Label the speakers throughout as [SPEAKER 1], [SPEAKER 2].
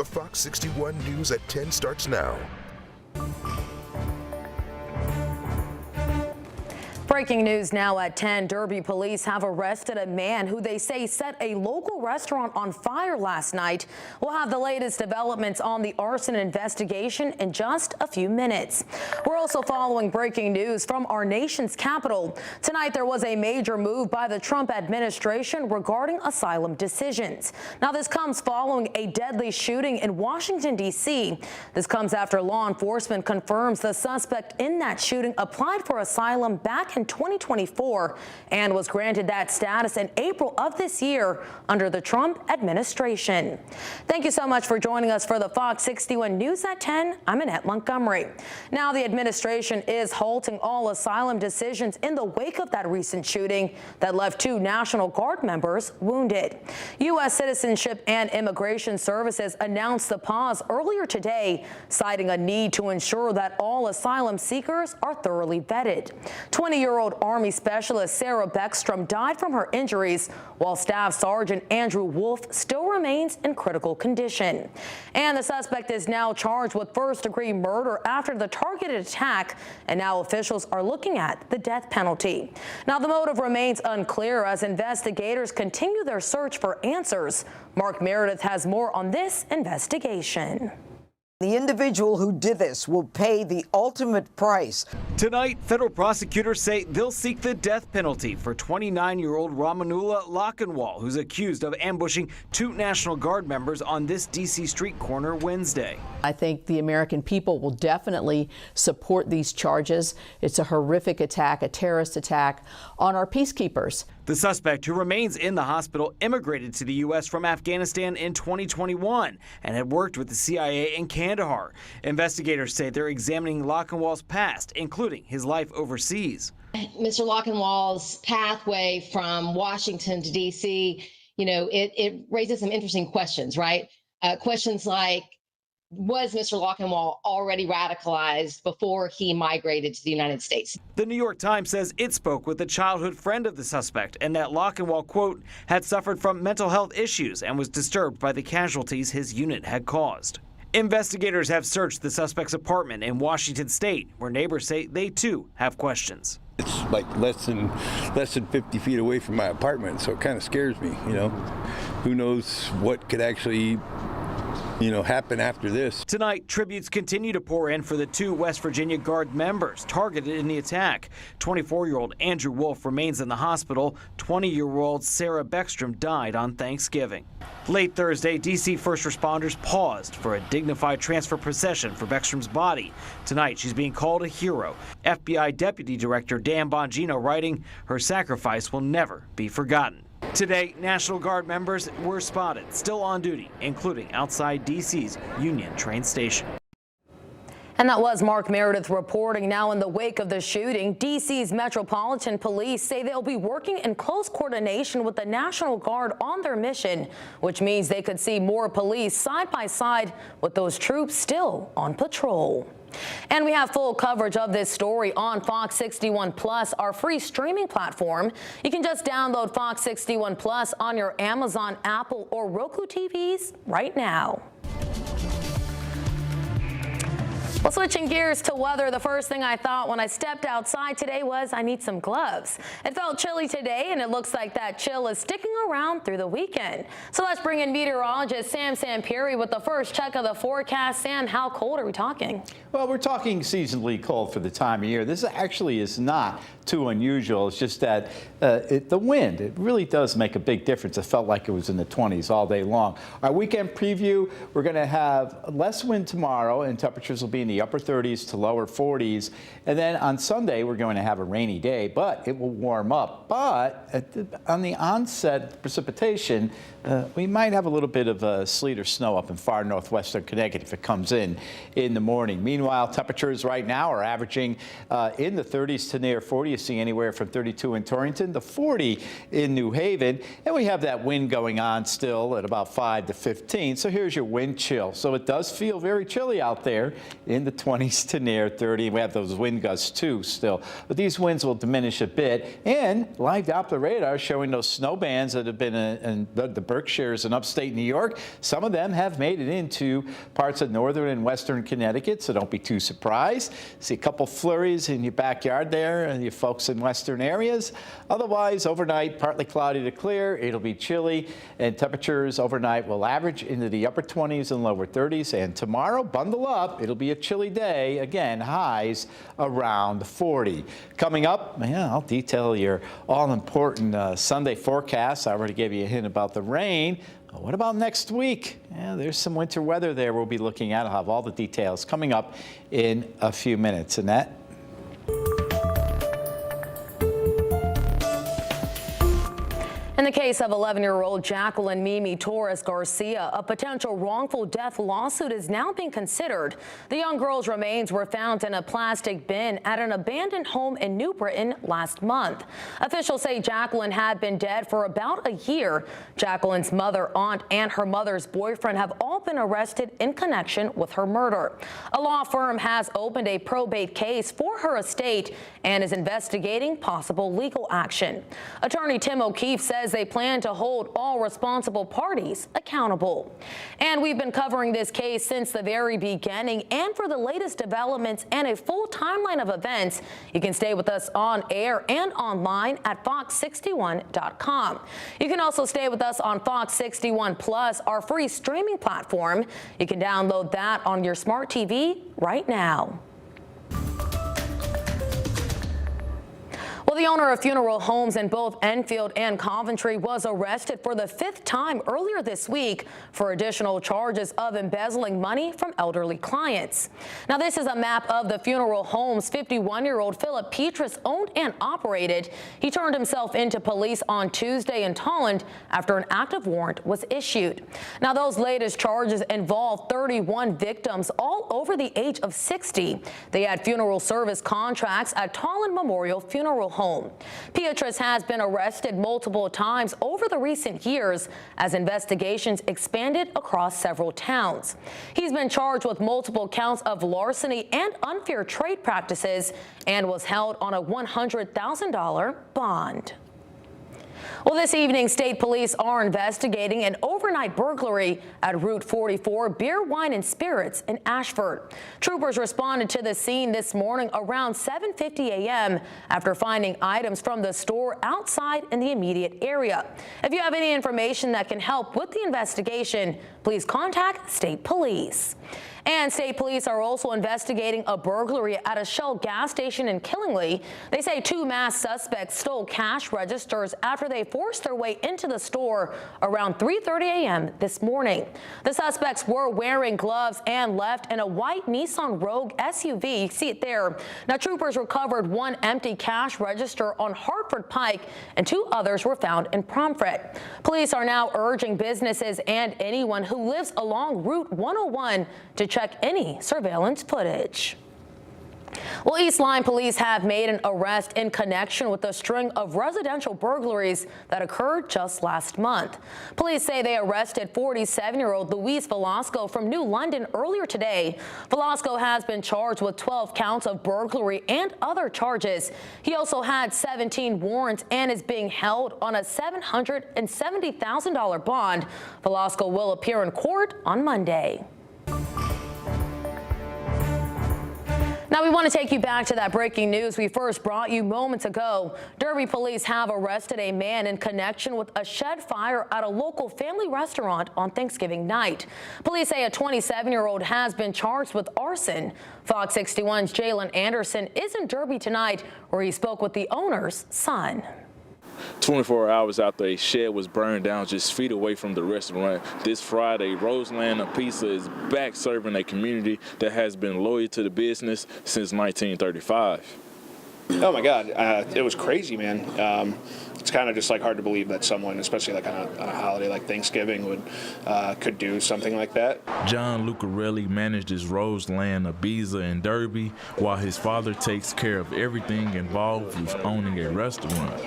[SPEAKER 1] The Fox 61 News at 10 starts now.
[SPEAKER 2] Breaking news now at 10. Derby police have arrested a man who they say set a local restaurant on fire last night. We'll have the latest developments on the arson investigation in just a few minutes. We're also following breaking news from our nation's capital. Tonight there was a major move by the Trump administration regarding asylum decisions. Now this comes following a deadly shooting in Washington, D.C. This comes after law enforcement confirms the suspect in that shooting applied for asylum back in 2024 and was granted that status in April of this year under the Trump administration. Thank you so much for joining us for the Fox 61 News at 10. I'm Annette Montgomery. Now the administration is halting all asylum decisions in the wake of that recent shooting that left 2 National Guard members wounded. U.S. Citizenship and Immigration Services announced the pause earlier today, citing a need to ensure that all asylum seekers are thoroughly vetted. 20-year-old Army Specialist Sarah Beckstrom died from her injuries, while Staff Sergeant Andrew Wolf still remains in critical condition. And the suspect is now charged with first-degree murder after the targeted attack, and now officials are looking at the death penalty. Now the motive remains unclear as investigators continue their search for answers. Mark Meredith has more on this investigation.
[SPEAKER 3] The individual who did this will pay the ultimate price.
[SPEAKER 4] Tonight, federal prosecutors say they'll seek the death penalty for 29-year-old Romanula Lockenwall, who's accused of ambushing 2 National Guard members on this D.C. street corner Wednesday.
[SPEAKER 5] I think the American people will definitely support these charges. It's a horrific attack, a terrorist attack on our peacekeepers.
[SPEAKER 4] The suspect, who remains in the hospital, immigrated to the U.S. from Afghanistan in 2021 and had worked with the CIA in Kandahar. Investigators say they're examining Lockenwall's past, including his life overseas.
[SPEAKER 6] Mr. Lockenwall's pathway from Washington to D.C., it raises some interesting questions, right? Questions like, was Mr. Lockenwall already radicalized before he migrated to the United States?
[SPEAKER 4] The New York Times says it spoke with a childhood friend of the suspect and that Lockenwall, quote, had suffered from mental health issues and was disturbed by the casualties his unit had caused. Investigators have searched the suspect's apartment in Washington State, where neighbors say they, too, have questions.
[SPEAKER 7] It's like less than 50 feet away from my apartment, so it kind of scares me, Who knows what could actually happen after this.
[SPEAKER 4] Tonight, tributes continue to pour in for the 2 West Virginia Guard members targeted in the attack. 24-year-old Andrew Wolf remains in the hospital. 20-year-old Sarah Beckstrom died on Thanksgiving. Late Thursday, D.C. first responders paused for a dignified transfer procession for Beckstrom's body. Tonight, she's being called a hero. FBI Deputy Director Dan Bongino writing, her sacrifice will never be forgotten. Today, National Guard members were spotted, still on duty, including outside D.C.'s Union train station.
[SPEAKER 2] And that was Mark Meredith reporting. Now, in the wake of the shooting, D.C.'s Metropolitan Police say they'll be working in close coordination with the National Guard on their mission, which means they could see more police side by side with those troops still on patrol. And we have full coverage of this story on Fox 61 Plus, our free streaming platform. You can just download Fox 61 Plus on your Amazon, Apple, or Roku TVs right now. Well, switching gears to weather, the first thing I thought when I stepped outside today was I need some gloves. It felt chilly today, and it looks like that chill is sticking around through the weekend. So let's bring in meteorologist Sam Samperi with the first check of the forecast. Sam, how cold are we talking?
[SPEAKER 8] Well, we're talking seasonally cold for the time of year. This actually is not too unusual. It's just that the wind, it really does make a big difference. It felt like it was in the 20s all day long. Our weekend preview, we're going to have less wind tomorrow, and temperatures will be in the upper 30s to lower 40s. And then on Sunday, we're going to have a rainy day, but it will warm up. But on the onset precipitation, we might have a little bit of sleet or snow up in far northwestern Connecticut if it comes in the morning. Meanwhile, temperatures right now are averaging in the 30s to near 40. You see anywhere from 32 in Torrington to 40 in New Haven. And we have that wind going on still at about 5 to 15. So here's your wind chill. So it does feel very chilly out there in the 20s to near 30. We have those wind gusts too still. But these winds will diminish a bit. And live Doppler radar showing those snow bands that have been in the Berkshires, and upstate New York. Some of them have made it into parts of northern and western Connecticut, so don't be too surprised. See a couple flurries in your backyard there, and you folks in western areas. Otherwise, overnight, partly cloudy to clear. It'll be chilly, and temperatures overnight will average into the upper 20s and lower 30s. And tomorrow, bundle up. It'll be a chilly day. Again, highs around 40. Coming up, I'll detail your all-important Sunday forecast. I already gave you a hint about the rain. What about next week? There's some winter weather there we'll be looking at. I'll have all the details coming up in a few minutes. Annette?
[SPEAKER 2] In the case of 11-year-old Jacqueline Mimi Torres Garcia, a potential wrongful death lawsuit is now being considered. The young girl's remains were found in a plastic bin at an abandoned home in New Britain last month. Officials say Jacqueline had been dead for about a year. Jacqueline's mother, aunt, and her mother's boyfriend have all been arrested in connection with her murder. A law firm has opened a probate case for her estate and is investigating possible legal action. Attorney Tim O'Keefe says they plan to hold all responsible parties accountable. And we've been covering this case since the very beginning, and for the latest developments and a full timeline of events, you can stay with us on air and online at fox61.com. You can also stay with us on Fox 61 Plus, our free streaming platform. You can download that on your smart TV right now. Well, the owner of funeral homes in both Enfield and Coventry was arrested for the 5th time earlier this week for additional charges of embezzling money from elderly clients. Now, this is a map of the funeral homes 51-year-old Philip Petrus owned and operated. He turned himself into police on Tuesday in Tolland after an active warrant was issued. Now, those latest charges involve 31 victims, all over the age of 60. They had funeral service contracts at Tolland Memorial Funeral Home. Petrus has been arrested multiple times over the recent years as investigations expanded across several towns. He's been charged with multiple counts of larceny and unfair trade practices and was held on a $100,000 bond. Well, this evening, state police are investigating an overnight burglary at Route 44 Beer, Wine, and Spirits in Ashford. Troopers responded to the scene this morning around 7:50 a.m. after finding items from the store outside in the immediate area. If you have any information that can help with the investigation, please contact state police. And state police are also investigating a burglary at a Shell gas station in Killingly. They say 2 masked suspects stole cash registers after they forced their way into the store around 3:30 a.m. this morning. The suspects were wearing gloves and left in a white Nissan Rogue SUV. You see it there. Now, troopers recovered 1 empty cash register on Hartford Pike, and 2 others were found in Pomfret. Police are now urging businesses and anyone who lives along Route 101 to check any surveillance footage. Well, East Lyme police have made an arrest in connection with a string of residential burglaries that occurred just last month. Police say they arrested 47-year-old Luis Velasco from New London earlier today. Velasco has been charged with 12 counts of burglary and other charges. He also had 17 warrants and is being held on a $770,000 bond. Velasco will appear in court on Monday. Now, we want to take you back to that breaking news we first brought you moments ago. Derby police have arrested a man in connection with a shed fire at a local family restaurant on Thanksgiving night. Police say a 27-year-old has been charged with arson. Fox 61's Jalen Anderson is in Derby tonight, where he spoke with the owner's son.
[SPEAKER 9] 24 hours after a shed was burned down just feet away from the restaurant, this Friday, Roseland Pizza is back serving a community that has been loyal to the business since 1935.
[SPEAKER 10] Oh my God, it was crazy, man. It's kind of just like hard to believe that someone, especially like on a holiday like Thanksgiving, could do something like that.
[SPEAKER 11] John Lucarelli manages Roseland, Ibiza, and Derby, while his father takes care of everything involved with owning a restaurant.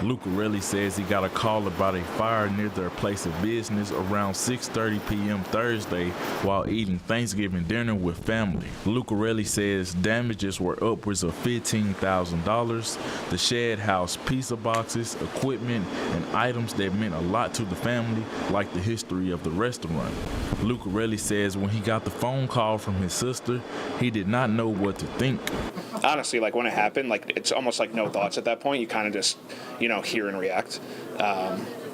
[SPEAKER 11] Lucarelli says he got a call about a fire near their place of business around 6:30 p.m. Thursday while eating Thanksgiving dinner with family. Lucarelli says damages were upwards of $15,000. The shed housed pizza boxes, boxes, equipment, and items that meant a lot to the family, like the history of the restaurant. Lucarelli says when he got the phone call from his sister, he did not know what to think.
[SPEAKER 10] Honestly, like when it happened, like it's almost like no thoughts at that point. You kind of just, hear and react.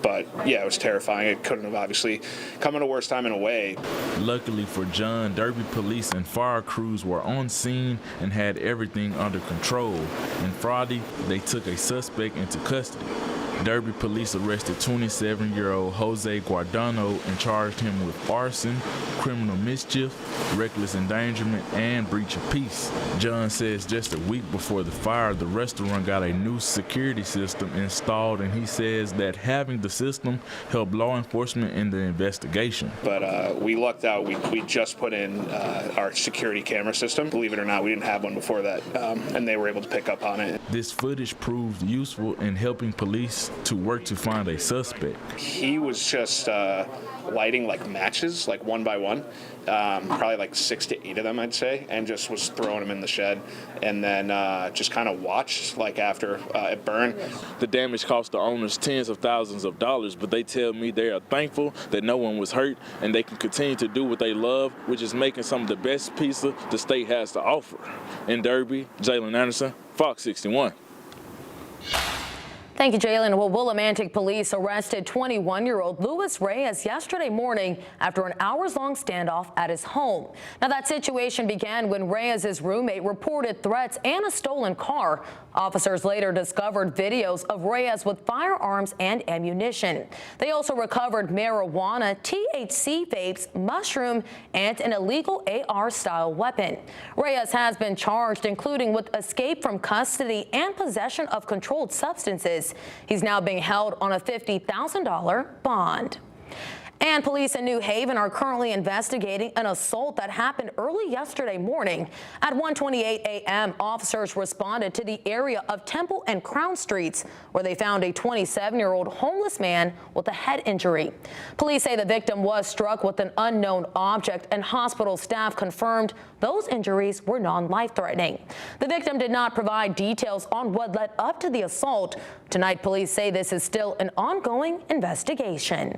[SPEAKER 10] But yeah, it was terrifying. It couldn't have obviously come at a worse time in a way.
[SPEAKER 11] Luckily for John, Derby police and fire crews were on scene and had everything under control. And Friday, they took a suspect into custody. Derby police arrested 27-year-old Jose Guardano and charged him with arson, criminal mischief, reckless endangerment, and breach of peace. John says just a week before the fire, the restaurant got a new security system installed, and he says that having the system helped law enforcement in the investigation.
[SPEAKER 10] But we lucked out. We just put in our security camera system. Believe it or not, we didn't have one before that, and they were able to pick up on it.
[SPEAKER 11] This footage proved useful in helping police to work to find a suspect.
[SPEAKER 10] He was just lighting like matches, like one by one, probably like 6 to 8 of them, I'd say, and just was throwing them in the shed, and then just kind of watched like after it burned.
[SPEAKER 9] The damage cost the owners tens of thousands of dollars, but they tell me they are thankful that no one was hurt and they can continue to do what they love, which is making some of the best pizza the state has to offer. In Derby, Jalen Anderson, Fox 61.
[SPEAKER 2] Thank you, Jalen. Well, Willimantic police arrested 21-year-old Luis Reyes yesterday morning after an hours-long standoff at his home. Now, that situation began when Reyes' roommate reported threats and a stolen car. Officers later discovered videos of Reyes with firearms and ammunition. They also recovered marijuana, THC vapes, mushroom, and an illegal AR-style weapon. Reyes has been charged, including with escape from custody and possession of controlled substances. He's now being held on a $50,000 bond. And police in New Haven are currently investigating an assault that happened early yesterday morning. At 1:28 a.m., officers responded to the area of Temple and Crown Streets, where they found a 27-year-old homeless man with a head injury. Police say the victim was struck with an unknown object, and hospital staff confirmed those injuries were non-life-threatening. The victim did not provide details on what led up to the assault. Tonight, police say this is still an ongoing investigation.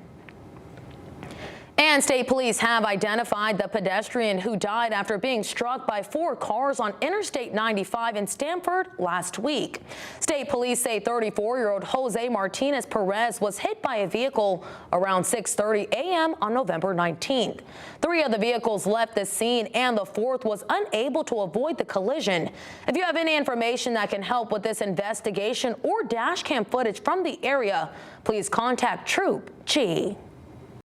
[SPEAKER 2] And state police have identified the pedestrian who died after being struck by 4 cars on Interstate 95 in Stamford last week. State police say 34-year-old Jose Martinez Perez was hit by a vehicle around 6:30 a.m. on November 19th. 3 of the vehicles left the scene, and the 4th was unable to avoid the collision. If you have any information that can help with this investigation or dash cam footage from the area, please contact Troop G.